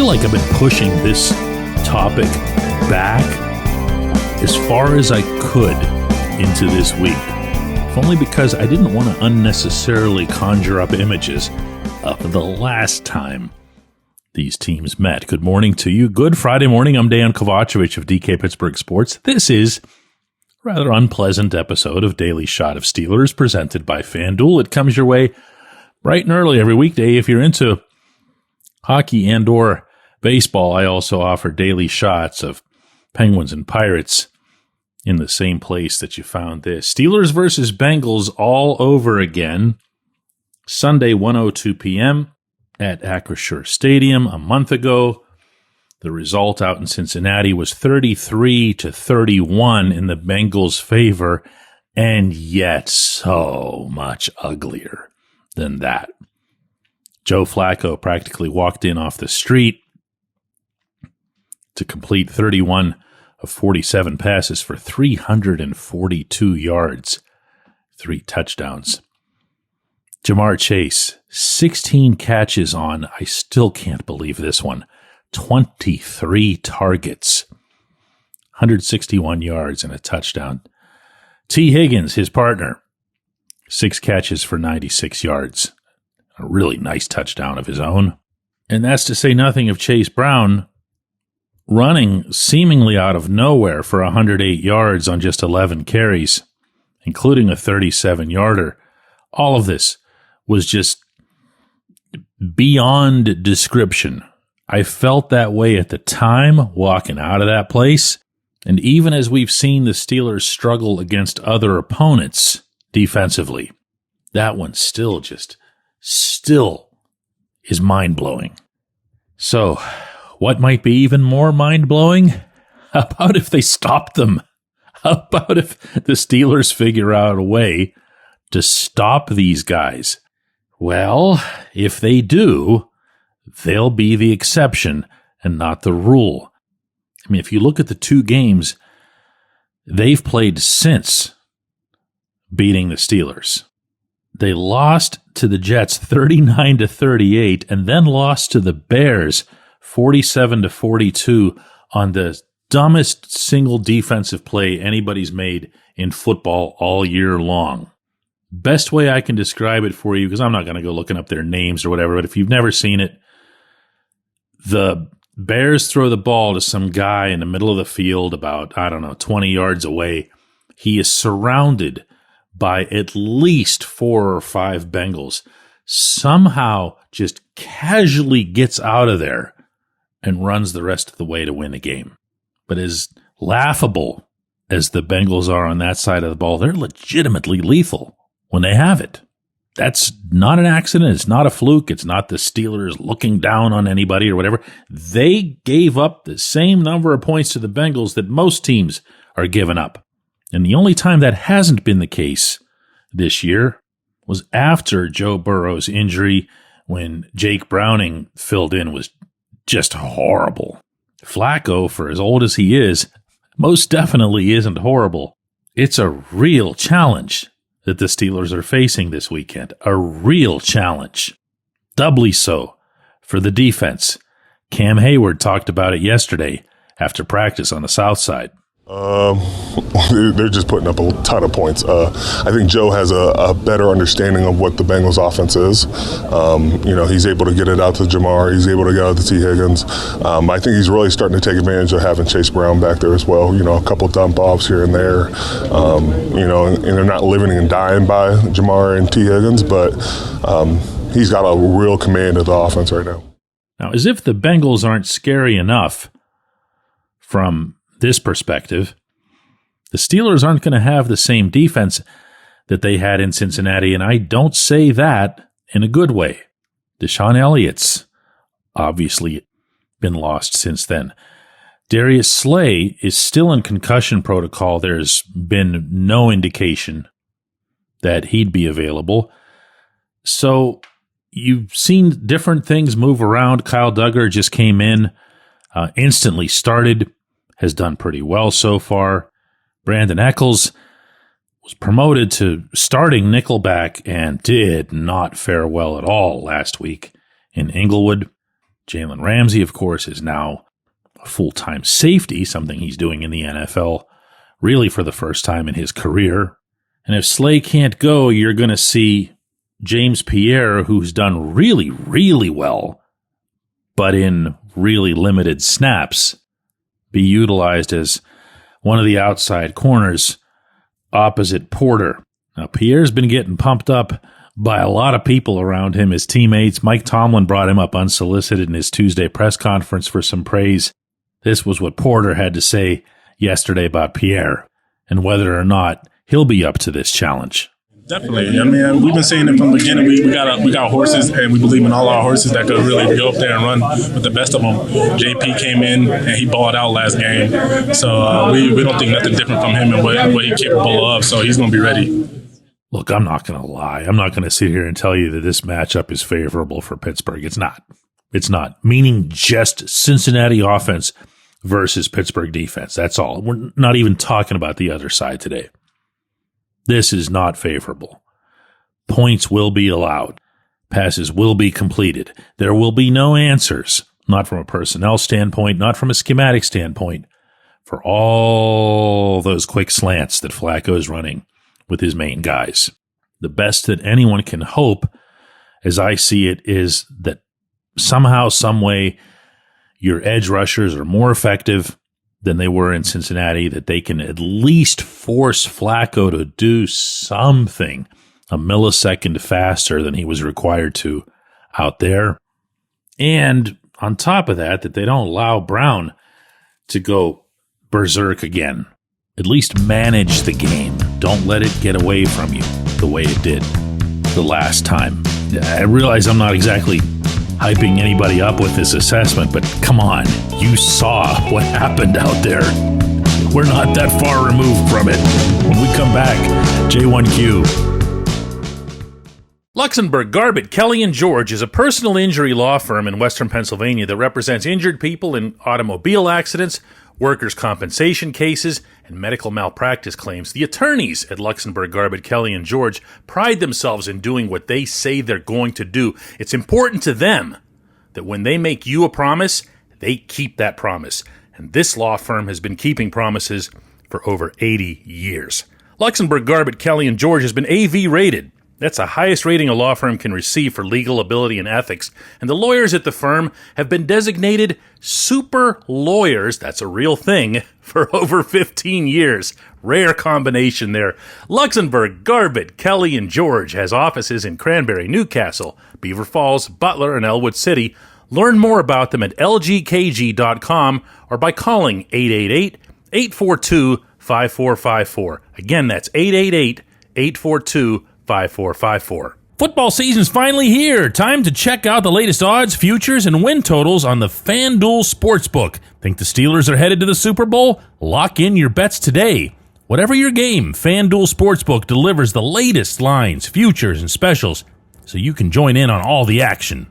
feel like I've been pushing this topic back as far as I could into this week, if only because I didn't want to unnecessarily conjure up images of the last time these teams met. Good morning to you. Good Friday morning. I'm Dejan Kovacevic of DK Pittsburgh Sports. This is a rather unpleasant episode of Daily Shot of Steelers presented by FanDuel. It comes your way bright and early every weekday. If you're into hockey and or baseball, I also offer daily shots of Penguins and Pirates in the same place that you found this. Steelers versus Bengals all over again. Sunday, 1:02 p.m. at Acrisure Stadium. A month ago, the result out in Cincinnati was 33-31 in the Bengals' favor, and yet so much uglier than that. Joe Flacco practically walked in off the street to complete 31 of 47 passes for 342 yards, 3 touchdowns. Jamar Chase, 16 catches on, I still can't believe this one, 23 targets, 161 yards and a touchdown. T. Higgins, his partner, 6 catches for 96 yards. A really nice touchdown of his own. And that's to say nothing of Chase Brown running seemingly out of nowhere for 108 yards on just 11 carries, including a 37-yarder. All of this was just beyond description. I felt that way at the time walking out of that place. And even as we've seen the Steelers struggle against other opponents defensively, that one still is mind-blowing. So, what might be even more mind-blowing? How about if they stop them? How about if the Steelers figure out a way to stop these guys? Well, if they do, they'll be the exception and not the rule. I mean, if you look at the 2 games they've played since beating the Steelers, they lost to the Jets 39-38 and then lost to the Bears 47-42 on the dumbest single defensive play anybody's made in football all year long. Best way I can describe it for you, because I'm not going to go looking up their names or whatever, but if you've never seen it, the Bears throw the ball to some guy in the middle of the field about, 20 yards away. He is surrounded by at least 4 or 5 Bengals, somehow just casually gets out of there and runs the rest of the way to win the game. But as laughable as the Bengals are on that side of the ball, they're legitimately lethal when they have it. That's not an accident. It's not a fluke. It's not the Steelers looking down on anybody or whatever. They gave up the same number of points to the Bengals that most teams are giving up. And the only time that hasn't been the case this year was after Joe Burrow's injury, when Jake Browning filled in was just horrible. Flacco, for as old as he is, most definitely isn't horrible. It's a real challenge that the Steelers are facing this weekend. A real challenge. Doubly so for the defense. Cam Hayward talked about it yesterday after practice on the South Side. They're just putting up a ton of points. I think Joe has a better understanding of what the Bengals offense is. He's able to get it out to Jamar. He's able to get out to T. Higgins. I think he's really starting to take advantage of having Chase Brown back there as well. A couple dump offs here and there. And they're not living and dying by Jamar and T. Higgins, but he's got a real command of the offense right now. Now, as if the Bengals aren't scary enough from this perspective, the Steelers aren't going to have the same defense that they had in Cincinnati, and I don't say that in a good way. Deshaun Elliott's obviously been lost since then. Darius Slay is still in concussion protocol. There's been no indication that he'd be available. So you've seen different things move around. Kyle Duggar just came in, instantly started, has done pretty well so far. Brandon Eccles was promoted to starting nickelback and did not fare well at all last week in Inglewood. Jalen Ramsey, of course, is now a full-time safety, something he's doing in the NFL really for the first time in his career. And if Slay can't go, you're going to see James Pierre, who's done really, really well, but in really limited snaps, be utilized as one of the outside corners opposite Porter. Now, Pierre's been getting pumped up by a lot of people around him, his teammates. Mike Tomlin brought him up unsolicited in his Tuesday press conference for some praise. This was what Porter had to say yesterday about Pierre and whether or not he'll be up to this challenge. Definitely. I mean, we've been saying it from the beginning. We got horses, and we believe in all our horses that could really go up there and run with the best of them. JP came in, and he balled out last game. So we don't think nothing different from him and what he's capable of. So he's going to be ready. Look, I'm not going to lie. I'm not going to sit here and tell you that this matchup is favorable for Pittsburgh. It's not. It's not. Meaning just Cincinnati offense versus Pittsburgh defense. That's all. We're not even talking about the other side today. This is not favorable. Points will be allowed. Passes will be completed. There will be no answers, not from a personnel standpoint, not from a schematic standpoint, for all those quick slants that Flacco is running with his main guys. The best that anyone can hope, as I see it, is that somehow, some way, your edge rushers are more effective than they were in Cincinnati, that they can at least force Flacco to do something a millisecond faster than he was required to out there. And on top of that, that they don't allow Brown to go berserk again. At least manage the game. Don't let it get away from you the way it did the last time. I realize I'm not exactly hyping anybody up with this assessment, but come on, you saw what happened out there. We're not that far removed from it. When we come back, J1Q. Luxenberg, Garbett, Kelly & George is a personal injury law firm in Western Pennsylvania that represents injured people in automobile accidents, workers' compensation cases, and medical malpractice claims. The attorneys at Luxenberg, Garbett, Kelly & George pride themselves in doing what they say they're going to do. It's important to them that when they make you a promise, they keep that promise. And this law firm has been keeping promises for over 80 years. Luxenberg, Garbett, Kelly & George has been AV rated. That's the highest rating a law firm can receive for legal ability and ethics. And the lawyers at the firm have been designated super lawyers, that's a real thing, for over 15 years. Rare combination there. Luxenberg, Garbett, Kelly & George has offices in Cranberry, Newcastle, Beaver Falls, Butler, and Elwood City. Learn more about them at lgkg.com or by calling 888-842-5454. Again, that's 888-842-5454. Football season's finally here. Time to check out the latest odds, futures, and win totals on the FanDuel Sportsbook. Think the Steelers are headed to the Super Bowl? Lock in your bets today. Whatever your game, FanDuel Sportsbook delivers the latest lines, futures, and specials so you can join in on all the action.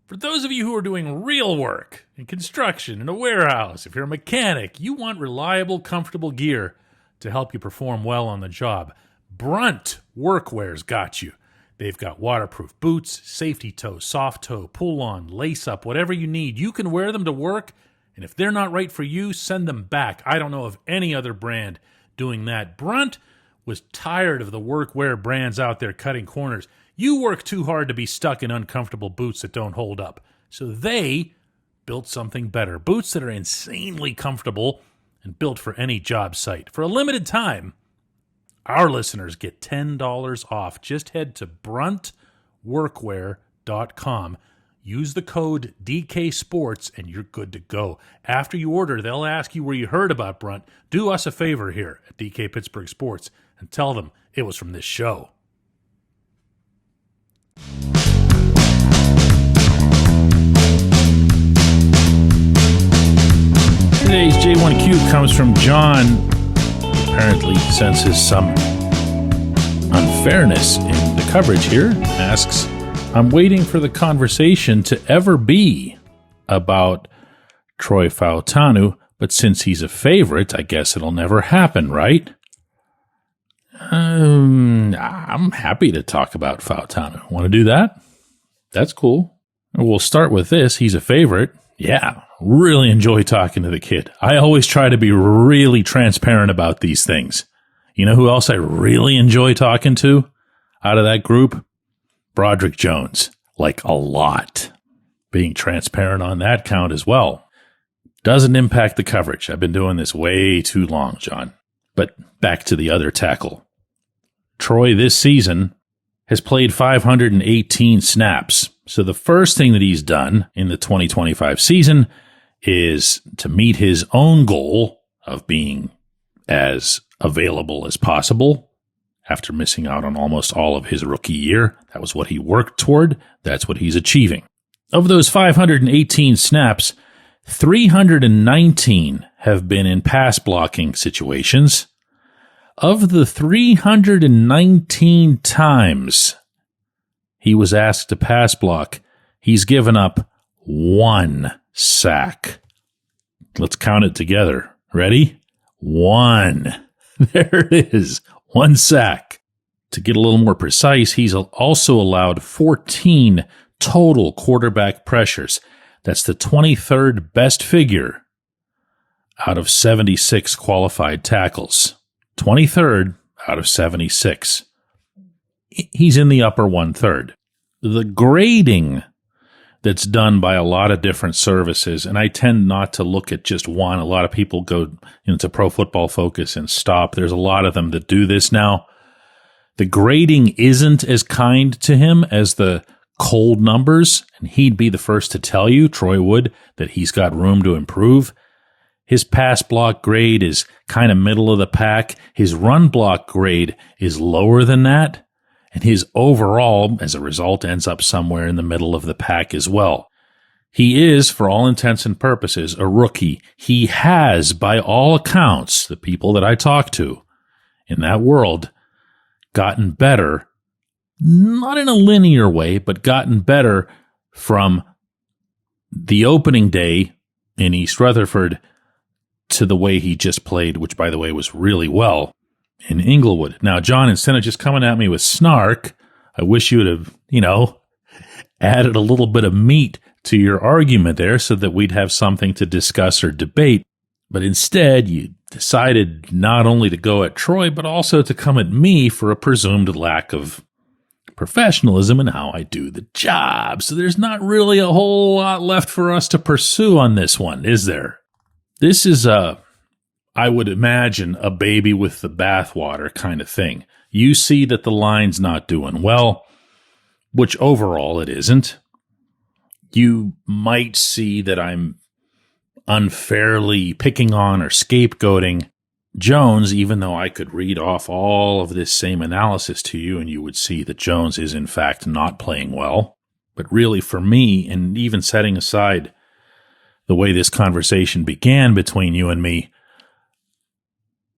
For those of you who are doing real work in construction, in a warehouse, if you're a mechanic, you want reliable, comfortable gear to help you perform well on the job. Brunt Workwear's got you. They've got waterproof boots, safety toe, soft toe, pull-on, lace-up, whatever you need. You can wear them to work, and if they're not right for you, send them back. I don't know of any other brand doing that. Brunt was tired of the workwear brands out there cutting corners. You work too hard to be stuck in uncomfortable boots that don't hold up. So they built something better. Boots that are insanely comfortable and built for any job site. For a limited time, our listeners get $10 off. Just head to bruntworkwear.com. Use the code DK Sports and you're good to go. After you order, they'll ask you where you heard about Brunt. Do us a favor here at DK Pittsburgh Sports and tell them it was from this show. Today's J1Q comes from John. Apparently senses some unfairness in the coverage here. Asks, I'm waiting for the conversation to ever be about Troy Fautanu, but since he's a favorite, I guess it'll never happen, right? I'm happy to talk about Fautanu. Want to do that? That's cool. We'll start with this. He's a favorite. Yeah, really enjoy talking to the kid. I always try to be really transparent about these things. You know who else I really enjoy talking to out of that group? Broderick Jones. Like a lot. Being transparent on that count as well. Doesn't impact the coverage. I've been doing this way too long, John. But back to the other tackle. Troy this season has played 518 snaps. So the first thing that he's done in the 2025 season is to meet his own goal of being as available as possible after missing out on almost all of his rookie year. That was what he worked toward. That's what he's achieving. Of those 518 snaps, 319 have been in pass blocking situations. Of the 319 times he was asked to pass block, he's given up 1 sack. Let's count it together. Ready? 1. There it is. 1 sack. To get a little more precise, he's also allowed 14 total quarterback pressures. That's the 23rd best figure out of 76 qualified tackles. 23rd out of 76. He's in the upper 1/3. The grading that's done by a lot of different services, and I tend not to look at just one. A lot of people go to Pro Football Focus and stop. There's a lot of them that do this now. The grading isn't as kind to him as the cold numbers, and he'd be the first to tell you, Troy would, that he's got room to improve. His pass block grade is kind of middle of the pack. His run block grade is lower than that. And his overall, as a result, ends up somewhere in the middle of the pack as well. He is, for all intents and purposes, a rookie. He has, by all accounts, the people that I talk to in that world, gotten better, not in a linear way, but gotten better from the opening day in East Rutherford to the way he just played, which, by the way, was really well in Inglewood. Now, John, instead of just coming at me with snark, I wish you would have, added a little bit of meat to your argument there so that we'd have something to discuss or debate. But instead, you decided not only to go at Troy, but also to come at me for a presumed lack of professionalism in how I do the job. So there's not really a whole lot left for us to pursue on this one, is there? This is I would imagine, a baby with the bathwater kind of thing. You see that the line's not doing well, which overall it isn't. You might see that I'm unfairly picking on or scapegoating Jones, even though I could read off all of this same analysis to you and you would see that Jones is in fact not playing well. But really for me, and even setting aside the way this conversation began between you and me,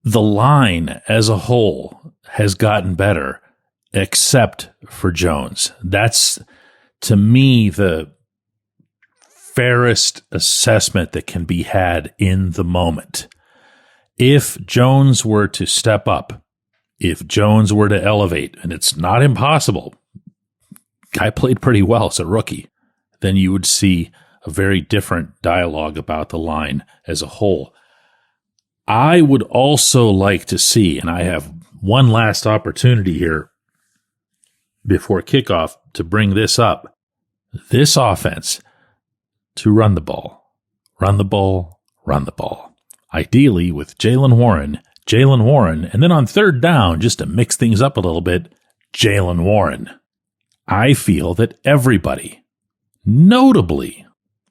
the line as a whole has gotten better, except for Jones. That's, to me, the fairest assessment that can be had in the moment. If Jones were to step up, if Jones were to elevate, and it's not impossible, guy played pretty well as a rookie, then you would see a very different dialogue about the line as a whole. I would also like to see, and I have one last opportunity here before kickoff to bring this up, this offense to run the ball, run the ball, run the ball. Ideally with Jaylen Warren, and then on third down, just to mix things up a little bit, Jaylen Warren. I feel that everybody, notably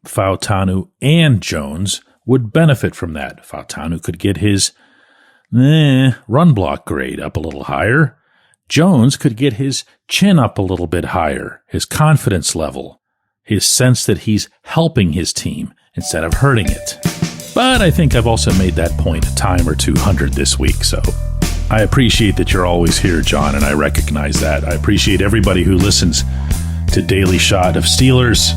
Fautanu and Jones, would benefit from that. Fautanu could get his run block grade up a little higher. Jones could get his chin up a little bit higher, his confidence level, his sense that he's helping his team instead of hurting it. But I think I've also made that point a time or 200 this week, so I appreciate that you're always here, John, and I recognize that. I appreciate everybody who listens to Daily Shot of Steelers.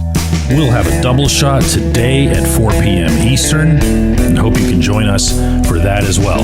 We'll have a double shot today at 4 p.m. Eastern, and hope you can join us for that as well.